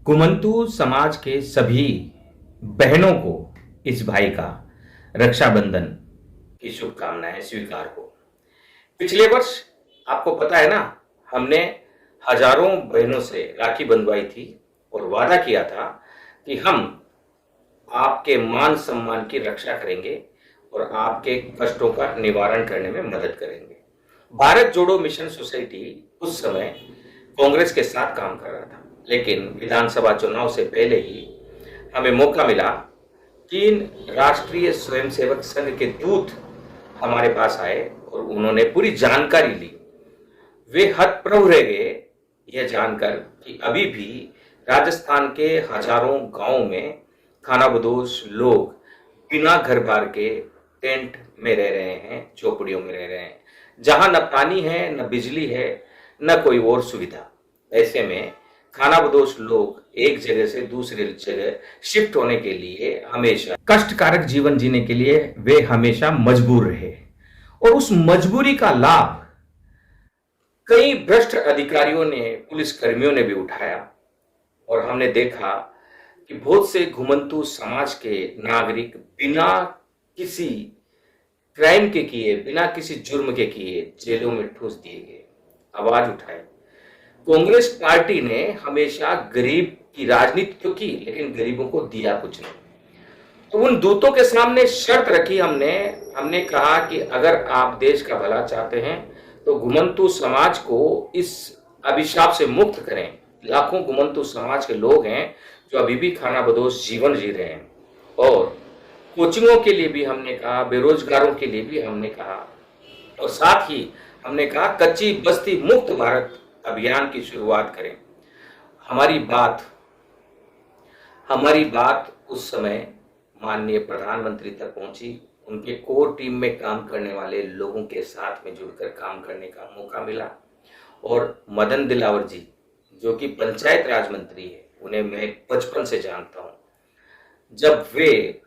कुमंतु समाज के सभी बहनों को इस भाई का रक्षाबंधन की शुभकामनाएं स्वीकार हो। पिछले वर्ष आपको पता है ना, हमने हजारों बहनों से राखी बंधवाई थी और वादा किया था कि हम आपके मान सम्मान की रक्षा करेंगे और आपके कष्टों का निवारण करने में मदद करेंगे। भारत जोड़ो मिशन सोसाइटी उस समय कांग्रेस के साथ काम कर रहा था, लेकिन विधानसभा चुनाव से पहले ही हमें मौका मिला। 3 राष्ट्रीय स्वयंसेवक संघ के दूत हमारे पास आए और उन्होंने पूरी जानकारी ली। वे हतप्रभ रह गए यह जानकर कि अभी भी राजस्थान के हजारों गांवों में खानाबदोश लोग बिना घर बार के टेंट में रह रहे हैं, झोपड़ियों में रह रहे हैं, जहां न पानी है, न बिजली है, न कोई और सुविधा। ऐसे में खानाबदोश लोग एक जगह से दूसरी जगह शिफ्ट होने के लिए हमेशा कष्टकारक जीवन जीने के लिए वे हमेशा मजबूर रहे और उस मजबूरी का लाभ कई भ्रष्ट अधिकारियों ने, पुलिस कर्मियों ने भी उठाया। और हमने देखा कि बहुत से घुमंतु समाज के नागरिक बिना किसी क्राइम के किए, बिना किसी जुर्म के किए जेलों में ठूस दिए गए। आवाज उठाए। कांग्रेस पार्टी ने हमेशा गरीब की राजनीति तो की, लेकिन गरीबों को दिया कुछ नहीं। तो उन दूतों के सामने शर्त रखी हमने कहा कि अगर आप देश का भला चाहते हैं तो घुमंतु समाज को इस अभिशाप से मुक्त करें। लाखों घुमंतु समाज के लोग हैं जो अभी भी खानाबदोश जीवन जी रहे हैं। और कोचिंगों के लिए भी हमने कहा, बेरोजगारों के लिए भी हमने कहा, और साथ ही हमने कहा कच्ची बस्ती मुक्त भारत अभियान की शुरुआत करें। हमारी बात उस समय माननीय प्रधानमंत्री तक पहुंची। उनके कोर टीम में काम करने वाले लोगों के साथ में जुड़कर काम करने का मौका मिला। और मदन दिलावर जी, जो कि पंचायत राज मंत्री है, उन्हें मैं बचपन से जानता हूं। जब वे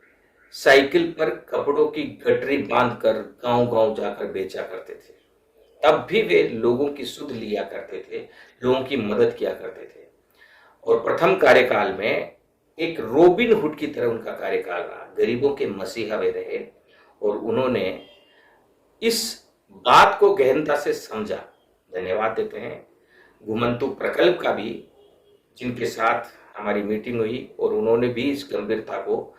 साइकिल पर कपड़ों की गठरी बांधकर गांव-गांव जाकर बेचा करते थे, तब भी वे लोगों की सुध लिया करते थे, लोगों की मदद किया करते थे। और प्रथम कार्यकाल में एक रॉबिन हुड की तरह उनका कार्यकाल रहा। गरीबों के मसीहा वे रहे और उन्होंने इस बात को गहनता से समझा। धन्यवाद देते हैं घुमंतु प्रकल्प का भी, जिनके साथ हमारी मीटिंग हुई और उन्होंने भी इस गंभीरता को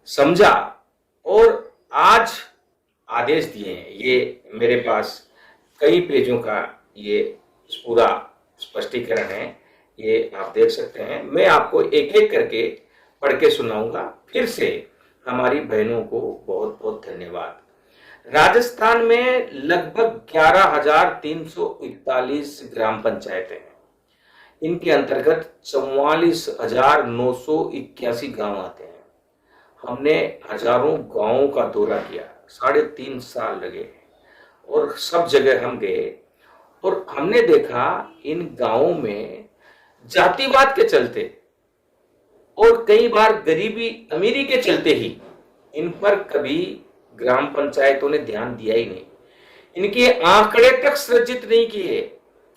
समझा और आज आदेश दिए हैं। ये मेरे पास कई पेजों का ये पूरा स्पष्टीकरण है, ये आप देख सकते हैं। मैं आपको एक एक करके पढ़ के सुनाऊंगा। फिर से हमारी बहनों को बहुत बहुत धन्यवाद। राजस्थान में लगभग 11,341 ग्राम पंचायतें हैं। इनके अंतर्गत 44,981 गांव आते हैं। हमने हजारों गांवों का दौरा किया, 3.5 साल लगे और सब जगह हम गए और हमने देखा इन गांवों में जातिवाद के चलते और कई बार गरीबी अमीरी के चलते ही इन पर कभी ग्राम पंचायतों ने ध्यान दिया ही नहीं। इनके आंकड़े तक सृजित नहीं किए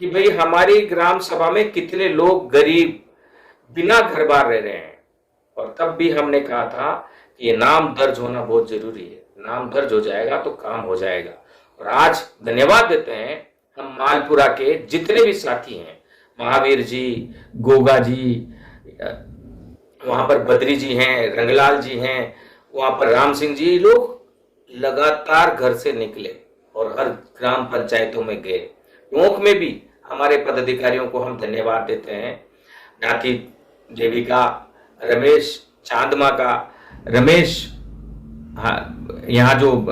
कि भाई हमारी ग्राम सभा में कितने लोग गरीब बिना घर बार रह रहे हैं। और तब भी हमने कहा था कि ये नाम दर्ज होना बहुत जरूरी है। नाम दर्ज हो जाएगा तो काम हो जाएगा। और आज धन्यवाद देते हैं हम मालपुरा के जितने भी साथी हैं, महावीर जी, गोगा जी, वहां पर बद्री जी हैं, रंगलाल जी हैं, वहां पर राम सिंह जी, लोग लगातार घर से निकले और हर ग्राम पंचायतों में गए। टोंक में भी हमारे पदाधिकारियों को हम धन्यवाद देते हैं। नाथी देवी का, रमेश चांदमा का, रमेश, यहाँ जो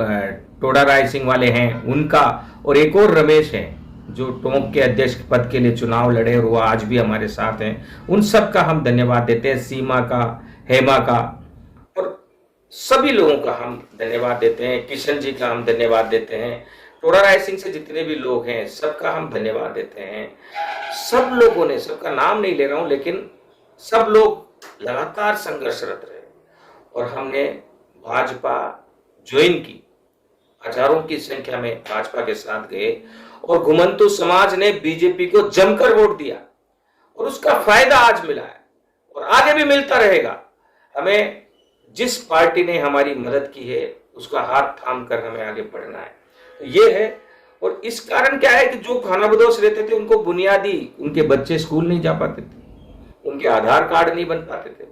टोडा राय सिंह वाले हैं उनका, और एक और रमेश हैं जो टोंक के अध्यक्ष पद के लिए चुनाव लड़े और वो आज भी हमारे साथ हैं। उन सब का हम धन्यवाद देते हैं। सीमा का, हेमा का और सभी लोगों का हम धन्यवाद देते हैं। किशन जी का हम धन्यवाद देते हैं। टोडा राय सिंह से जितने भी लोग हैं सबका हम धन्यवाद देते हैं। सब लोगों ने, सबका नाम नहीं ले रहा हूं, लेकिन सब लोग लगातार संघर्षरत रहे और हमने भाजपा ज्वाइन की। हजारों की संख्या में भाजपा के साथ गए और घुमंतु समाज ने बीजेपी को जमकर वोट दिया और उसका फायदा आज मिला है। और आगे भी मिलता रहेगा। हमें जिस पार्टी ने हमारी मदद की है उसका हाथ थाम कर हमें आगे बढ़ना है, तो ये है। और इस कारण क्या है कि जो खानाबदोश रहते थे उनको बुनियादी, उनके बच्चे स्कूल नहीं जा पाते थे, उनके आधार कार्ड नहीं बन पाते थे,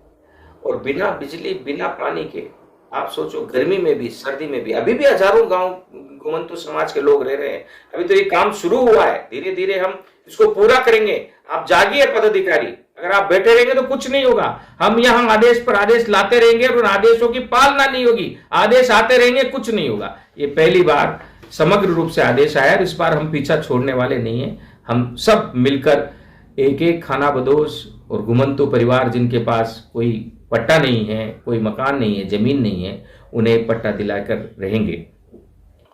और बिना बिजली बिना पानी के आप सोचो, गर्मी में भी सर्दी में भी अभी भी हजारों गांव घुमंतु समाज के लोग रह रहे हैं। अभी तो ये काम शुरू हुआ है, धीरे धीरे हम इसको पूरा करेंगे। आप जागिए पदाधिकारी, अगर आप बैठे रहेंगे तो कुछ नहीं होगा। हम यहाँ आदेश पर आदेश लाते रहेंगे और उन आदेशों की पालना नहीं होगी, आदेश आते रहेंगे, कुछ नहीं होगा। ये पहली बार समग्र रूप से आदेश आया, इस बार हम पीछा छोड़ने वाले नहीं है। हम सब मिलकर एक एक खानाबदोश और घुमंतु परिवार जिनके पास कोई पट्टा नहीं है, कोई मकान नहीं है, जमीन नहीं है, उन्हें पट्टा दिलाकर रहेंगे।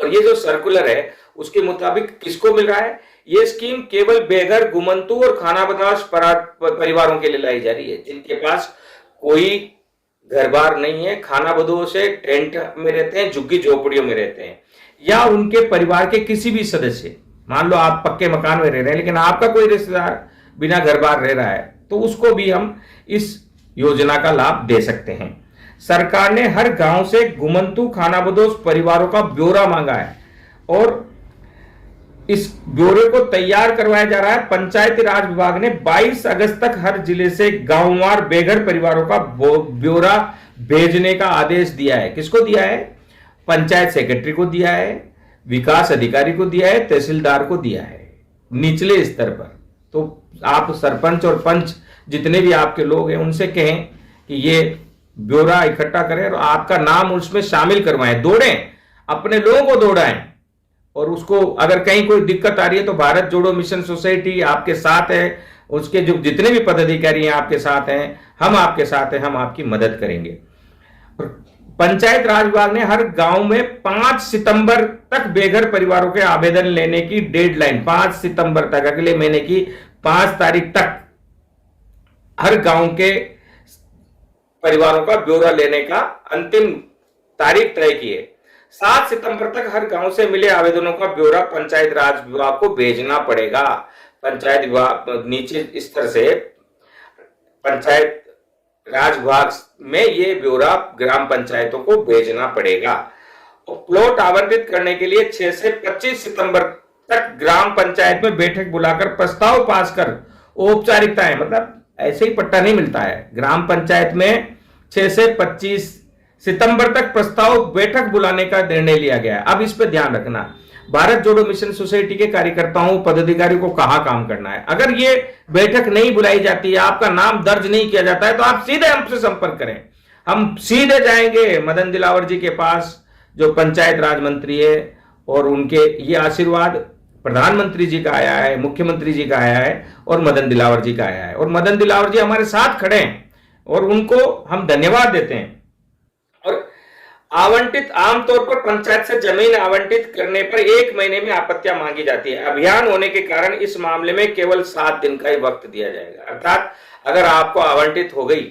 और ये जो सर्कुलर है उसके मुताबिक किसको मिल रहा है? ये स्कीम केवल बेघर, घुमंतु और खानाबदोश परिवारों के लिए लाई जा रही है, जिनके पास कोई घर बार नहीं है, खानाबदोश है, टेंट में रहते हैं, झुग्गी झोपड़ियों में रहते हैं, या उनके परिवार के किसी भी सदस्य। मान लो आप पक्के मकान में रह रहे हैं लेकिन आपका कोई रिश्तेदार बिना घर बार रह रहा है, तो उसको भी हम इस योजना का लाभ दे सकते हैं। सरकार ने हर गांव से घुमंतु खानाबदोश परिवारों का ब्यौरा मांगा है और इस ब्यौरे को तैयार करवाया जा रहा है। पंचायती राज विभाग ने 22 अगस्त तक हर जिले से गांववार बेघर परिवारों का ब्यौरा भेजने का आदेश दिया है। किसको दिया है? पंचायत सेक्रेटरी को दिया है, विकास अधिकारी को दिया है, तहसीलदार को दिया है, निचले स्तर पर। तो आप सरपंच और पंच जितने भी आपके लोग हैं उनसे कहें कि ये ब्यौरा इकट्ठा करें और आपका नाम उसमें शामिल करवाएं, दौड़ें, अपने लोगों को दौड़ाएं। और उसको अगर कहीं कोई दिक्कत आ रही है तो भारत जोड़ो मिशन सोसाइटी आपके साथ है, उसके जो जितने भी पदाधिकारी हैं आपके साथ हैं, हम आपके साथ हैं, हम आपकी मदद करेंगे। और पंचायत राज विभाग ने हर गांव में 5 सितंबर तक बेघर परिवारों के आवेदन लेने की डेडलाइन, 5 सितंबर तक, अगले महीने की 5 तारीख तक हर गांव के परिवारों का ब्यौरा लेने का अंतिम तारीख तय की है। 7 सितंबर तक हर गांव से मिले आवेदनों का ब्यौरा पंचायत राज विभाग को भेजना पड़ेगा। पंचायत विभाग नीचे स्तर से पंचायत राज विभाग में ये ब्यौरा ग्राम पंचायतों को भेजना पड़ेगा। और प्लॉट आवंटित करने के लिए 6 से 25 सितंबर तक ग्राम पंचायत में बैठक बुलाकर प्रस्ताव पास कर औपचारिकताएं, मतलब ऐसे ही पट्टा नहीं मिलता है। ग्राम पंचायत में 6 से 25 सितंबर तक प्रस्ताव बैठक बुलाने का निर्णय लिया गया है। अब इस पे ध्यान रखना, भारत जोड़ो मिशन सोसाइटी के कार्यकर्ताओं पदाधिकारियों को कहां काम करना है। अगर ये बैठक नहीं बुलाई जाती है, आपका नाम दर्ज नहीं किया जाता है, तो आप सीधे हमसे संपर्क करें। हम सीधे जाएंगे मदन दिलावर जी के पास जो पंचायत राज मंत्री है, और उनके ये आशीर्वाद प्रधानमंत्री जी का आया है, मुख्यमंत्री जी का आया है और मदन दिलावर जी का आया है। और मदन दिलावर जी हमारे साथ खड़े हैं और उनको हम धन्यवाद देते हैं। और आवंटित, आमतौर पर पंचायत से जमीन आवंटित करने पर 1 महीने में आपत्तियां मांगी जाती है। अभियान होने के कारण इस मामले में केवल 7 दिन का ही वक्त दिया जाएगा। अर्थात अगर आपको आवंटित हो गई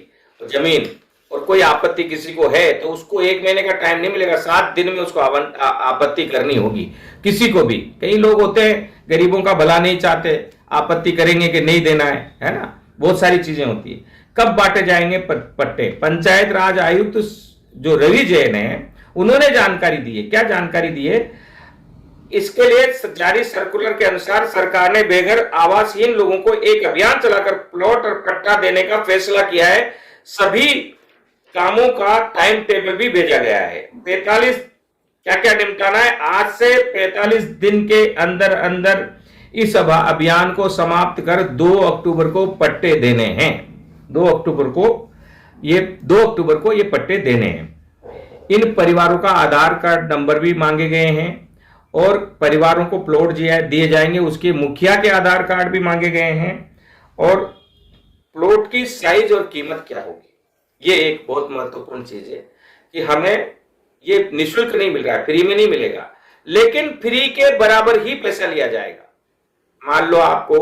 तो जमीन और कोई आपत्ति किसी को है तो उसको 1 महीने का टाइम नहीं मिलेगा, 7 दिन में उसको आपत्ति करनी होगी किसी को भी। कई लोग होते हैं गरीबों का भला नहीं चाहते, आपत्ति करेंगे कि नहीं देना है ना, बहुत सारी चीजें होती है। कब बांटे जाएंगे पट्टे? पंचायत राज आयुक्त जो रवि जैन है उन्होंने जानकारी दी है। क्या जानकारी दी है? इसके लिए जारी सर्कुलर के अनुसार सरकार ने बेघर आवासहीन लोगों को एक अभियान चलाकर प्लॉट और पट्टा देने का फैसला किया है। सभी कामों का टाइम टेबल भी भेजा गया है। 45 क्या क्या निपटाना है, आज से 45 दिन के अंदर अंदर इस अभियान को समाप्त कर 2 अक्टूबर को पट्टे देने हैं। 2 अक्टूबर को ये पट्टे देने हैं। इन परिवारों का आधार कार्ड नंबर भी मांगे गए हैं और परिवारों को प्लॉट दिए जाएंगे, उसके मुखिया के आधार कार्ड भी मांगे गए हैं। और प्लॉट की साइज और कीमत क्या होगी, ये एक बहुत महत्वपूर्ण चीज है कि हमें ये निःशुल्क नहीं मिल रहा है, फ्री में नहीं मिलेगा, लेकिन फ्री के बराबर ही पैसा लिया जाएगा। मान लो आपको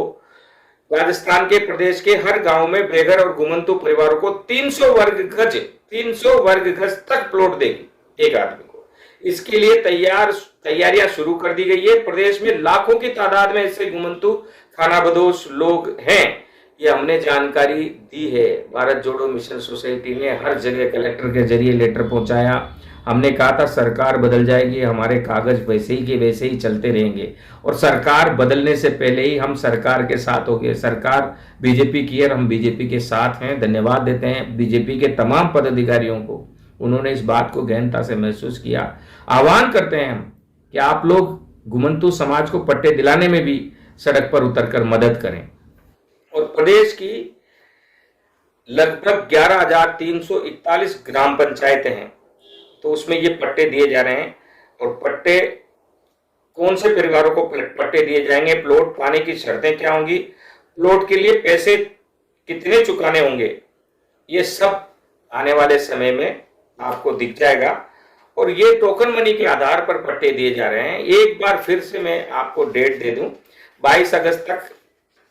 राजस्थान के प्रदेश के हर गांव में बेघर और घुमंतु परिवारों को 300 वर्ग गज तक प्लॉट देगी एक आदमी को। इसके लिए तैयारियां शुरू कर दी गई है। प्रदेश में लाखों की तादाद में ऐसे घुमंतु खानाबदोश लोग हैं। ये हमने जानकारी दी है। भारत जोड़ो मिशन सोसाइटी ने हर जगह कलेक्टर के जरिए लेटर पहुंचाया। हमने कहा था सरकार बदल जाएगी, हमारे कागज वैसे ही के वैसे ही चलते रहेंगे, और सरकार बदलने से पहले ही हम सरकार के साथ हो गए। सरकार बीजेपी की है, हम बीजेपी के साथ हैं। धन्यवाद देते हैं बीजेपी के तमाम पदाधिकारियों को, उन्होंने इस बात को गहनता से महसूस किया। आह्वान करते हैं हम कि आप लोग घुमंतु समाज को पट्टे दिलाने में भी सड़क पर उतरकर मदद करें। और प्रदेश की लगभग 11,341 ग्राम पंचायतें हैं, तो उसमें ये पट्टे दिए जा रहे हैं। और पट्टे कौन से परिवारों को पट्टे दिए जाएंगे, प्लॉट पाने की शर्तें क्या होंगी, प्लॉट के लिए पैसे कितने चुकाने होंगे, ये सब आने वाले समय में आपको दिख जाएगा। और ये टोकन मनी के आधार पर पट्टे दिए जा रहे हैं। एक बार फिर से मैं आपको डेट दे दूं, 22 अगस्त तक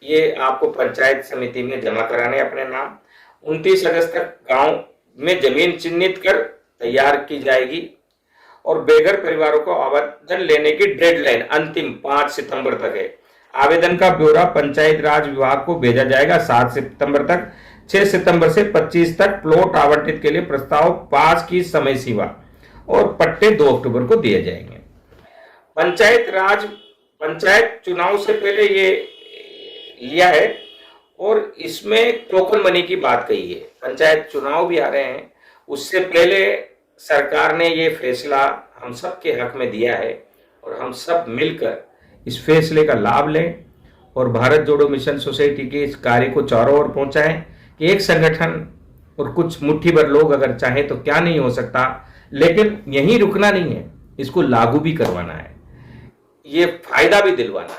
ये आपको पंचायत समिति में जमा कराने अपने नाम। 29 अगस्त तक गांव में जमीन चिन्हित कर तैयार की जाएगी। और बेघर परिवारों को आवेदन लेने की डेडलाइन अंतिम 5 सितंबर तक है। आवेदन का ब्यौरा पंचायत राज विभाग को भेजा जाएगा 7 सितंबर तक। 6 सितंबर से 25 तक प्लॉट आवंटित के लिए प्रस्ताव पास की समय सीमा, और पट्टे 2 अक्टूबर को दिए जाएंगे। पंचायत चुनाव से पहले ये लिया है, और इसमें टोकन मनी की बात कही है। पंचायत चुनाव भी आ रहे हैं, उससे पहले सरकार ने ये फैसला हम सब के हक में दिया है, और हम सब मिलकर इस फैसले का लाभ लें और भारत जोड़ो मिशन सोसाइटी के इस कार्य को चारों ओर पहुंचाएं कि एक संगठन और कुछ मुट्ठी भर लोग अगर चाहे तो क्या नहीं हो सकता। लेकिन यहीं रुकना नहीं है, इसको लागू भी करवाना है, ये फायदा भी दिलवाना है।